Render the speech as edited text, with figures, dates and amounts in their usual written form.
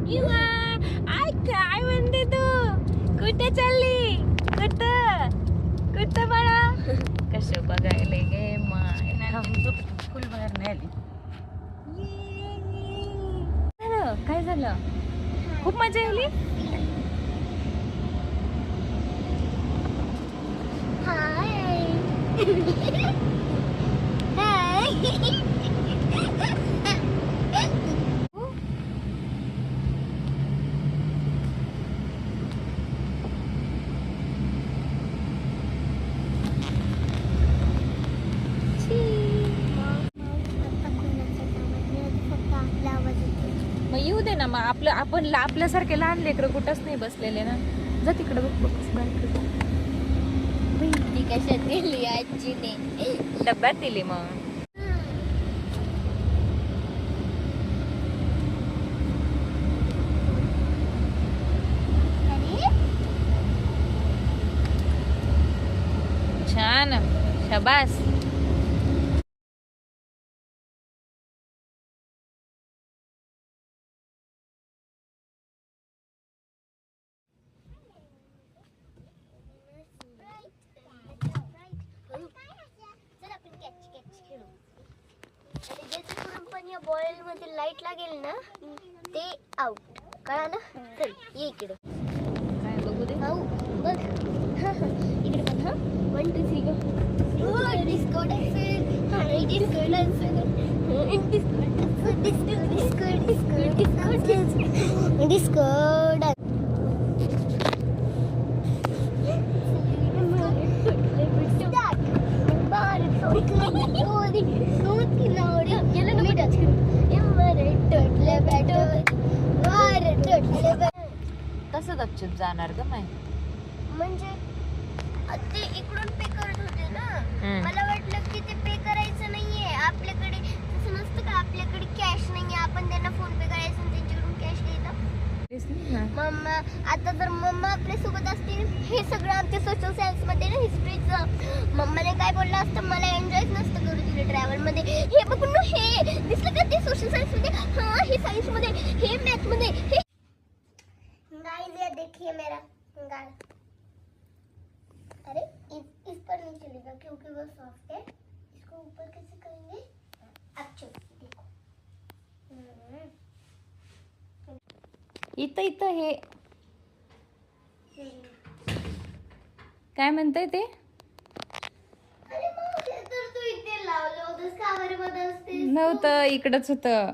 I काय म्हणते तू? कुठे चालली? कुठं कुठं बाळा? कसं बघायला गे माय फुल बाहेर नाही आली. काय झालं? खूप मजा आली. मग येऊ दे ना. मग आपण आपल्यासारखे लहान लेकरं कुठंच नाही बसलेले ना. जा तिकडे बघ ती कशात गेली आजीने? डब्यात दिली मग. छान, शाबास. बॉईल मध्ये लाईट लागेल ना ते आउट. कळालं? चल ये इकडे. काय बघू दे. हाऊ बघ. इकडे बघ. हा 1 2 3 गो. Disco dance. हा डिस्को डान्स. Disco dance. तसं गपचूप जाणार ग माय. म्हणजे ते इकडून पे करत होते ना. मला वाटलं की ते पे करायचं नाहीये आपल्याकडे. तसं नसतं का? आपल्याकडे कॅश नाहीये, आपण त्यांना फोन पे करायचं आणि त्यांच्याकडून कॅश घ्यायचं. मम्मा आता जर मम्मा आपल्या सोबत असते, हे सगळं आमच्या सोशल सायन्स मध्ये ना हिस्ट्रीचं मम्माने काय बोललं असतं, मला एन्जॉयच नसतं करू दिलं ट्रॅव्हल मध्ये. हे बघून ना, हे दिसलं का ते सोशल सायन्स मध्ये? हा हे सायन्स मध्ये, हे मॅथ मध्ये. हे गाइस ये देखिए मेरा गाल. अरे इस पर नहीं चलेगा क्योंकि वो सॉफ्ट है. इसको ऊपर कैसे करेंगे? अच्छा देखो. इथं हे काय म्हणताय ते? अरे मग हे तर तू इथे लावलं होतंस का? बरं बदलते नव्हतं, इकडंच होतं.